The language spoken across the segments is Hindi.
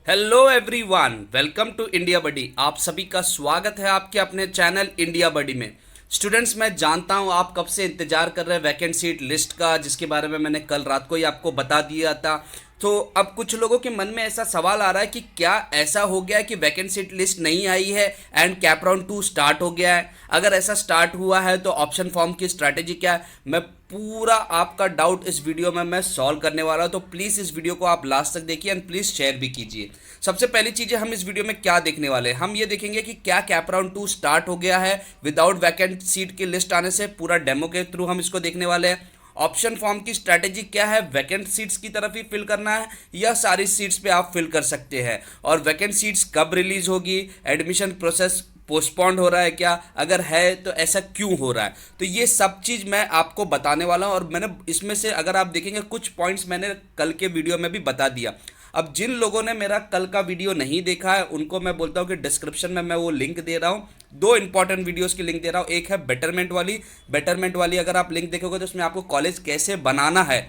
Hello everyone, welcome to India buddy. आप सभी का स्वागत है आपके अपने चैनल इंडिया बडी में। स्टूडेंट्स, मैं जानता हूं आप कब से इंतजार कर रहे हैं वैकेंट सीट लिस्ट का, जिसके बारे में मैंने कल रात को ही आपको बता दिया था। तो अब कुछ लोगों के मन में ऐसा सवाल आ रहा है कि क्या ऐसा हो गया है कि वैकेंट सीट लिस्ट नहीं आई है एंड कैप राउंड 2 स्टार्ट हो गया है। अगर ऐसा स्टार्ट हुआ है तो ऑप्शन फॉर्म की स्ट्रैटेजी क्या है, मैं पूरा आपका डाउट इस वीडियो में मैं सॉल्व करने वाला हूं। तो प्लीज़ इस वीडियो को आप लास्ट तक देखिए एंड प्लीज़ शेयर भी कीजिए। सबसे पहली चीज़ हम इस वीडियो में क्या देखने वाले हैं, हम ये देखेंगे कि क्या कैप राउंड 2 स्टार्ट हो गया है विदाउट वैकेंट सीट की लिस्ट आने से। पूरा डेमो के थ्रू हम इसको देखने वाले हैं। ऑप्शन फॉर्म की स्ट्रैटेजी क्या है, वैकेंट सीट्स की तरफ ही फिल करना है या सारी सीट्स पे आप फिल कर सकते हैं, और वैकेंट सीट्स कब रिलीज होगी, एडमिशन प्रोसेस पोस्टपोन्ड हो रहा है क्या, अगर है तो ऐसा क्यों हो रहा है। तो ये सब चीज़ मैं आपको बताने वाला हूँ। और मैंने इसमें से अगर आप देखेंगे कुछ पॉइंट्स मैंने कल के वीडियो में भी बता दिया। अब जिन लोगों ने मेरा कल का वीडियो नहीं देखा है उनको मैं बोलता हूँ कि डिस्क्रिप्शन में मैं वो लिंक दे रहा हूँ। दो इंपॉर्टेंट वीडियोस की लिंक दे रहा हूँ। एक है बेटरमेंट वाली अगर आप लिंक देखोगे तो उसमें आपको कॉलेज कैसे बनाना है,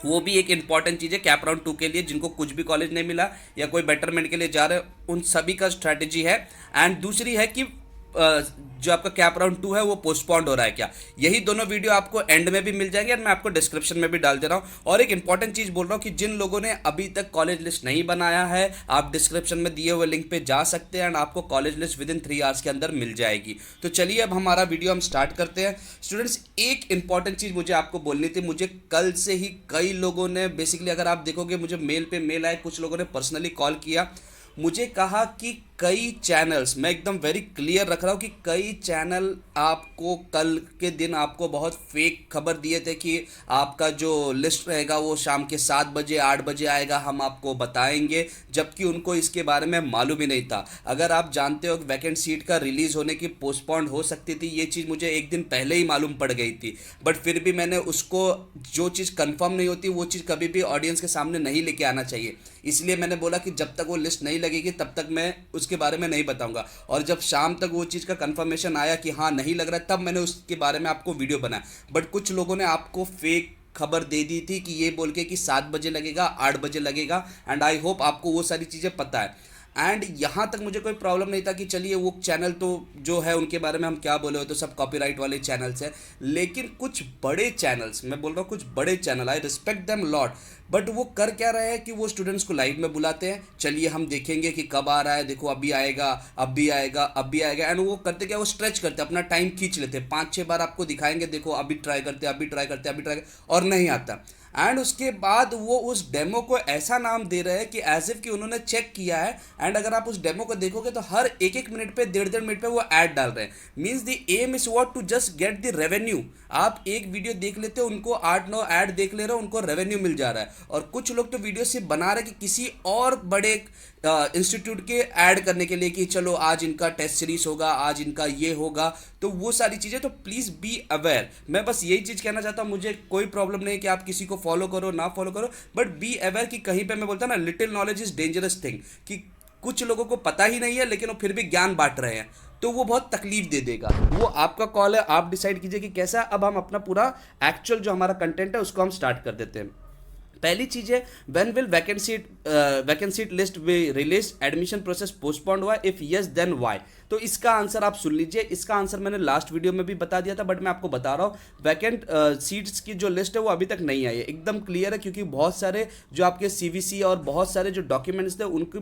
वो भी एक इंपॉर्टेंट चीज़ है कैप राउंड 2 के लिए। जिनको कुछ भी कॉलेज नहीं मिला या कोई बेटरमेंट के लिए जा रहे हैं उन सभी का स्ट्रैटेजी है। एंड दूसरी है कि जो आपका कैप राउंड 2 है वो पोस्टपोन्ड हो रहा है क्या। यही दोनों वीडियो आपको एंड में भी मिल जाएंगे और मैं आपको डिस्क्रिप्शन में भी डाल दे रहा हूँ। और एक इंपॉर्टेंट चीज़ बोल रहा हूँ कि जिन लोगों ने अभी तक कॉलेज लिस्ट नहीं बनाया है, आप डिस्क्रिप्शन में दिए हुए लिंक पे जा सकते हैं एंड आपको college list with in 3 hours के अंदर मिल जाएगी। तो चलिए अब हमारा वीडियो हम स्टार्ट करते हैं। स्टूडेंट्स, एक इंपॉर्टेंट चीज़ मुझे आपको बोलनी थी। मुझे कल से ही कई लोगों ने बेसिकली, अगर आप देखोगे मुझे मेल पे मेल आए, कुछ लोगों ने पर्सनली कॉल किया, मुझे कहा कि कई चैनल्स, मैं एकदम वेरी क्लियर रख रहा हूँ कि कई चैनल आपको कल के दिन आपको बहुत फेक खबर दिए थे कि आपका जो लिस्ट रहेगा वो शाम के 7 बजे 8 बजे आएगा, हम आपको बताएंगे, जबकि उनको इसके बारे में मालूम ही नहीं था। अगर आप जानते हो वैकेंट सीट का रिलीज़ होने की पोस्टपोन्ड हो सकती थी, ये चीज़ मुझे एक दिन पहले ही मालूम पड़ गई थी, बट फिर भी मैंने उसको, जो चीज़ कंफर्म नहीं होती वो चीज़ कभी भी ऑडियंस के सामने नहीं लेके आना चाहिए। इसलिए मैंने बोला कि जब तक वो लिस्ट नहीं लगेगी तब तक मैं उसके बारे में नहीं बताऊंगा। और जब शाम तक वो चीज़ का कंफर्मेशन आया कि हाँ नहीं लग रहा है, तब मैंने उसके बारे में आपको वीडियो बनाया। बट कुछ लोगों ने आपको फेक खबर दे दी थी कि ये बोल के कि 7 बजे लगेगा 8 बजे लगेगा। एंड आई होप आपको वो सारी चीज़ें पता है। एंड यहाँ तक मुझे कोई प्रॉब्लम नहीं था कि चलिए वो चैनल तो जो है उनके बारे में हम क्या बोले हो, तो सब कॉपीराइट वाले चैनल्स हैं। लेकिन कुछ बड़े चैनल्स, मैं बोल रहा हूँ कुछ बड़े channel, I respect them lot, but वो कर क्या रहे हैं कि वो स्टूडेंट्स को लाइव में बुलाते हैं, चलिए हम देखेंगे कि कब आ रहा है, देखो अभी आएगा अब भी आएगा अब भी आएगा। एंड वो करते क्या, वो स्ट्रेच करते, अपना टाइम खींच लेते, 5-6 बार आपको दिखाएंगे, देखो अभी ट्राई करते अभी ट्राई करते अभी ट्राई करते, और नहीं आता। एंड उसके बाद वो उस डेमो को ऐसा नाम दे रहे हैं कि एज इफ कि उन्होंने चेक किया है। एंड अगर आप उस डेमो को देखोगे तो हर एक एक मिनट पे 1.5-1.5 मिनट पे वो ऐड डाल रहे हैं। Means the aim is what, to just get the revenue. आप एक वीडियो देख लेते हो, उनको 8-9 ऐड देख ले रहे हो, उनको रेवेन्यू मिल जा रहा है। और कुछ लोग तो वीडियो सिर्फ बना रहे हैं कि किसी और बड़े इंस्टीट्यूट के ऐड करने के लिए कि चलो आज इनका टेस्ट सीरीज होगा, आज इनका ये होगा, तो वो सारी चीज़ें। तो प्लीज़ बी अवेयर। मैं बस यही चीज़ कहना चाहता हूँ, मुझे कोई प्रॉब्लम नहीं कि आप किसी को फॉलो करो ना फॉलो करो, बट बी अवेयर कि कहीं पे मैं बोलता ना, little knowledge is dangerous thing, कि कुछ लोगों को पता ही नहीं है लेकिन वो फिर भी ज्ञान बांट रहे हैं, तो वो बहुत तकलीफ दे देगा। वो आपका कॉल है, आप डिसाइड कीजिए कि कैसा। अब हम अपना पूरा एक्चुअल जो हमारा कंटेंट है उसको हम स्टार्ट कर देते हैं। पहली चीज है, when will vacancy list be release, admission process postponed हुआ, इफ यस देन व्हाई। तो इसका आंसर आप सुन लीजिए। इसका आंसर मैंने लास्ट वीडियो में भी बता दिया था, बट मैं आपको बता रहा हूँ, वैकेंट सीट्स की जो लिस्ट है वो अभी तक नहीं आई है, एकदम क्लियर है, क्योंकि बहुत सारे जो आपके सीवीसी और बहुत सारे जो डॉक्यूमेंट्स थे उनकी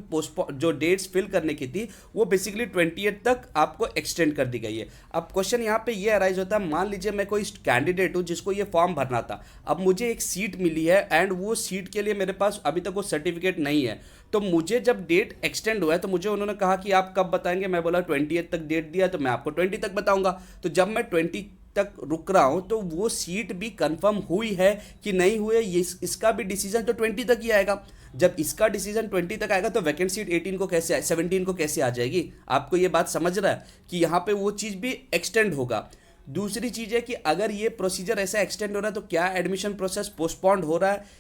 जो डेट्स फिल करने की थी वो बेसिकली 20th तक आपको एक्सटेंड कर दी गई है। अब क्वेश्चन यहाँ पे ये अराइज होता है, मान लीजिए मैं कोई कैंडिडेट हूँ जिसको ये फॉर्म भरना था, अब मुझे एक सीट मिली है एंड वो सीट के लिए मेरे पास अभी तक वो सर्टिफिकेट नहीं है। तो मुझे जब डेट एक्सटेंड हुआ है तो मुझे उन्होंने कहा कि आप कब बताएंगे, मैं बोला 20th तक डेट दिया तो मैं आपको 20 तक बताऊंगा। तो जब मैं 20 तक रुक रहा हूं तो वो सीट भी कंफर्म हुई है कि नहीं हुई, इसका भी डिसीजन तो 20 तक ही आएगा। जब इसका डिसीजन 20 तक आएगा तो वैकेंट सीट 18 को कैसे 17 को कैसे आ जाएगी। आपको ये बात समझ रहा है कि यहाँ पे वो चीज़ भी एक्सटेंड होगा। दूसरी चीज़ है कि अगर ये प्रोसीजर ऐसा एक्सटेंड हो रहा है तो क्या एडमिशन प्रोसेस पोस्टपोन्ड हो रहा है।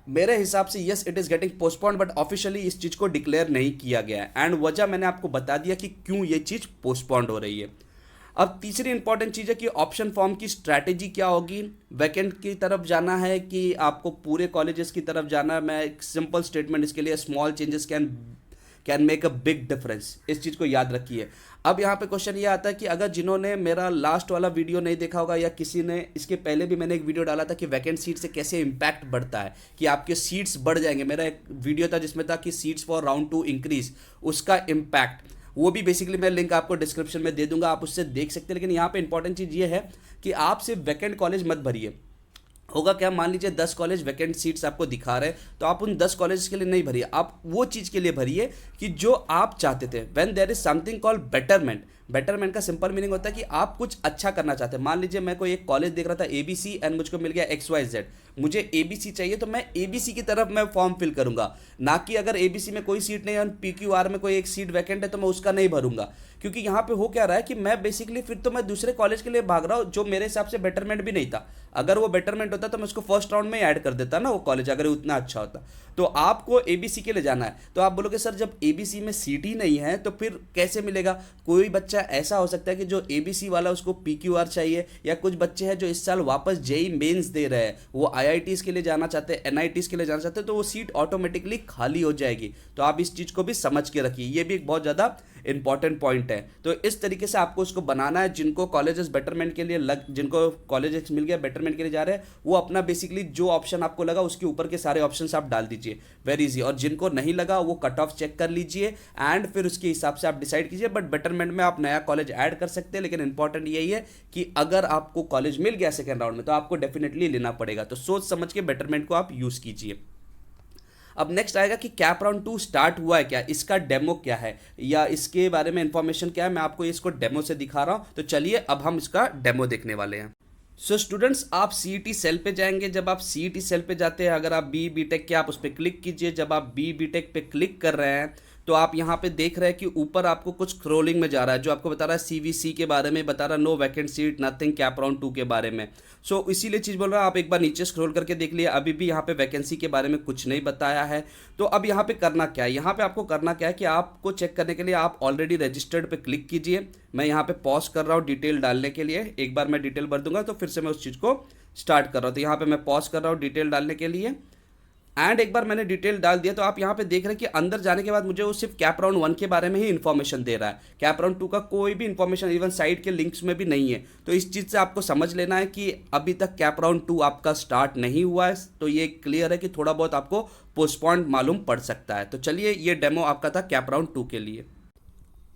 मेरे हिसाब से yes, it is getting postponed, but officially इस चीज़ को डिक्लेयर नहीं किया गया है। एंड वजह मैंने आपको बता दिया कि क्यों ये चीज़ पोस्टपोन्ड हो रही है। अब तीसरी इंपॉर्टेंट चीज़ है कि ऑप्शन फॉर्म की स्ट्रैटेजी क्या होगी। वैकेंट की तरफ जाना है कि आपको पूरे कॉलेजेस की तरफ जाना है। मैं एक सिंपल स्टेटमेंट इसके लिए, small changes can make a big difference, इस चीज़ को याद रखिए। अब यहाँ पे क्वेश्चन ये आता है कि अगर जिन्होंने मेरा लास्ट वाला वीडियो नहीं देखा होगा या किसी ने इसके पहले भी मैंने एक वीडियो डाला था कि वैकेंट सीट से कैसे इम्पैक्ट बढ़ता है, कि आपके सीट्स बढ़ जाएंगे। मेरा एक वीडियो था जिसमें था कि सीट्स फॉर राउंड 2 इंक्रीज, उसका इम्पैक्ट, वो भी बेसिकली मैं लिंक आपको डिस्क्रिप्शन में दे दूंगा, आप उससे देख सकते हैं। लेकिन यहाँ पे इंपॉर्टेंट चीज़ ये है कि आप सिर्फ वैकेंट कॉलेज मत भरिए। होगा क्या, मान लीजिए 10 कॉलेज वैकेंट सीट्स आपको दिखा रहे हैं, तो आप उन 10 कॉलेज के लिए नहीं भरिए, आप वो चीज़ के लिए भरिए कि जो आप चाहते थे। When there is something called betterment, betterment का सिंपल मीनिंग होता है कि आप कुछ अच्छा करना चाहते हैं। मान लीजिए मैं कोई एक कॉलेज देख रहा था ABC एंड मुझको मिल गया XYZ, मुझे ABC चाहिए तो मैं ABC की तरफ मैं फॉर्म फिल करूंगा, ना कि अगर ABC में कोई सीट नहीं है और PQR में कोई एक सीट वैकेंट है तो मैं उसका नहीं भरूंगा। क्योंकि यहाँ पे हो क्या रहा है कि मैं बेसिकली फिर तो मैं दूसरे कॉलेज के लिए भाग रहा हूँ जो मेरे हिसाब से बेटरमेंट भी नहीं था। अगर वो बेटरमेंट होता तो मैं उसको फर्स्ट राउंड में ऐड कर देता ना, वो कॉलेज अगर उतना अच्छा होता। तो आपको ABC के लिए जाना है, तो आप बोलोगे सर जब ABC में सीट ही नहीं है तो फिर कैसे मिलेगा। कोई बच्चा ऐसा हो सकता है कि जो ABC वाला उसको PQR चाहिए, या कुछ बच्चे हैं जो इस साल वापस JEE मेंस दे रहे हैं, वो IITs के लिए जाना चाहते हैं, NITs के लिए जाना चाहते हैं, तो वो सीट ऑटोमेटिकली खाली हो जाएगी। तो आप इस चीज़ को भी समझ के रखिए, ये भी एक बहुत ज़्यादा इंपॉर्टेंट पॉइंट है। तो इस तरीके से आपको उसको बनाना है। जिनको कॉलेजेस बेटरमेंट के लिए जिनको कॉलेजेस मिल गया बेटरमेंट के लिए जा रहे हैं, वो अपना बेसिकली जो ऑप्शन आपको लगा उसके ऊपर के सारे ऑप्शंस आप डाल दीजिए, वेरी इजी। और जिनको नहीं लगा वो कट ऑफ चेक कर लीजिए एंड फिर उसके हिसाब से आप डिसाइड कीजिए। बट बेटरमेंट में आप नया कॉलेज ऐड कर सकते हैं, लेकिन इंपॉर्टेंट यही है कि अगर आपको कॉलेज मिल गया सेकेंड राउंड में तो आपको डेफिनेटली लेना पड़ेगा। तो सोच समझ के बेटरमेंट को आप यूज कीजिए। अब नेक्स्ट आएगा कि कैप राउंड 2 स्टार्ट हुआ है क्या, इसका डेमो क्या है, या इसके बारे में इंफॉर्मेशन क्या है, मैं आपको इसको डेमो से दिखा रहा हूं। तो चलिए अब हम इसका डेमो देखने वाले हैं। सो स्टूडेंट्स, आप CET सेल पे जाएंगे। जब आप CET सेल पे जाते हैं, अगर आप BTech के, आप उस पर क्लिक कीजिए। जब आप BTech पे क्लिक कर रहे हैं तो आप यहाँ पे देख रहे हैं कि ऊपर आपको कुछ स्क्रोलिंग में जा रहा है, जो आपको बता रहा है CVC के बारे में, बता रहा है no vacant seat nothing cap round 2 के बारे में। सो इसीलिए चीज़ बोल रहा है, आप एक बार नीचे स्क्रॉल करके देख लिए, अभी भी यहाँ पे वैकेंसी के बारे में कुछ नहीं बताया है। तो अब यहाँ पे करना क्या है, यहाँ पे आपको करना क्या है कि आपको चेक करने के लिए आप ऑलरेडी रजिस्टर्ड पे क्लिक कीजिए। मैं यहाँ पे पॉज कर रहा हूँ डिटेल डालने के लिए, एक बार मैं डिटेल भर दूंगा तो फिर से मैं उस चीज़ को स्टार्ट कर रहा हूँ। तो यहाँ पे मैं पॉज कर रहा हूँ डिटेल डालने के लिए, एंड एक बार मैंने डिटेल डाल दिया। तो आप यहाँ पे देख रहे हैं कि अंदर जाने के बाद मुझे वो सिर्फ कैप राउंड 1 के बारे में ही इन्फॉर्मेशन दे रहा है, कैप राउंड 2 का कोई भी इन्फॉर्मेशन इवन साइट के लिंक्स में भी नहीं है। तो इस चीज़ से आपको समझ लेना है कि अभी तक कैप राउंड 2 आपका स्टार्ट नहीं हुआ है। तो ये क्लियर है कि थोड़ा बहुत आपको पोस्टपोन्ड मालूम पड़ सकता है। तो चलिए, ये डेमो आपका था कैप राउंड 2 के लिए।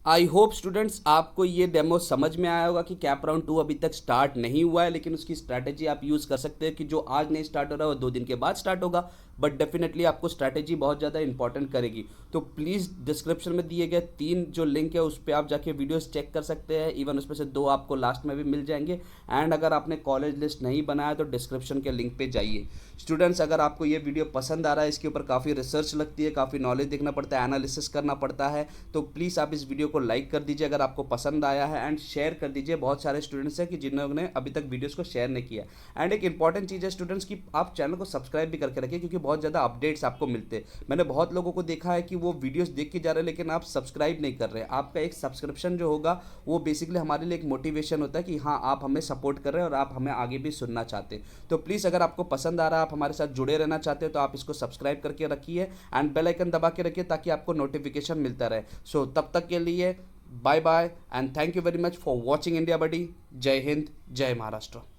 आई होप स्टूडेंट्स आपको ये डेमो समझ में आया होगा कि कैप राउंड 2 अभी तक स्टार्ट नहीं हुआ है, लेकिन उसकी स्ट्रैटेजी आप यूज़ कर सकते हैं कि जो आज नहीं स्टार्ट हो रहा है वो 2 दिन के बाद स्टार्ट होगा। बट डेफिनेटली आपको स्ट्रैटेजी बहुत ज़्यादा इंपॉर्टेंट करेगी। तो प्लीज़ डिस्क्रिप्शन में दिए गए 3 जो लिंक है उस पर आप जाके वीडियोस चेक कर सकते हैं। इवन उसमें से 2 आपको लास्ट में भी मिल जाएंगे। एंड अगर आपने कॉलेज लिस्ट नहीं बनाया तो डिस्क्रिप्शन के लिंक पे जाइए। स्टूडेंट्स, अगर आपको ये वीडियो पसंद आ रहा है, इसके ऊपर काफ़ी रिसर्च लगती है, काफ़ी नॉलेज देखना पड़ता है, एनालिसिस करना पड़ता है, तो प्लीज़ आप इस वीडियो को लाइक कर दीजिए अगर आपको पसंद आया है, एंड शेयर कर दीजिए। बहुत सारे स्टूडेंट्स हैं कि जिन्होंने अभी तक वीडियोस को शेयर नहीं किया। एंड एक इंपॉर्टेंट चीज़ है स्टूडेंट्स की आप चैनल को सब्सक्राइब भी करके रखिए, क्योंकि बहुत ज़्यादा अपडेट्स आपको मिलते हैं। मैंने बहुत लोगों को देखा है कि वो वीडियोस देख के जा रहे हैं लेकिन आप सब्सक्राइब नहीं कर रहे हैं। आपका एक सब्सक्रिप्शन जो होगा वो बेसिकली हमारे लिए एक मोटिवेशन होता है कि हाँ, आप हमें सपोर्ट कर रहे हैं और आप हमें आगे भी सुनना चाहते हैं। तो प्लीज़ अगर आपको पसंद आ रहा है, आप हमारे साथ जुड़े रहना चाहते हैं, तो आप इसको सब्सक्राइब करके रखिए एंड बेल आइकन दबा के रखिए ताकि आपको नोटिफिकेशन मिलता रहे। सो तब तक के लिए bye bye and thank you very much for watching India buddy. जय हिंद, जय महाराष्ट्र।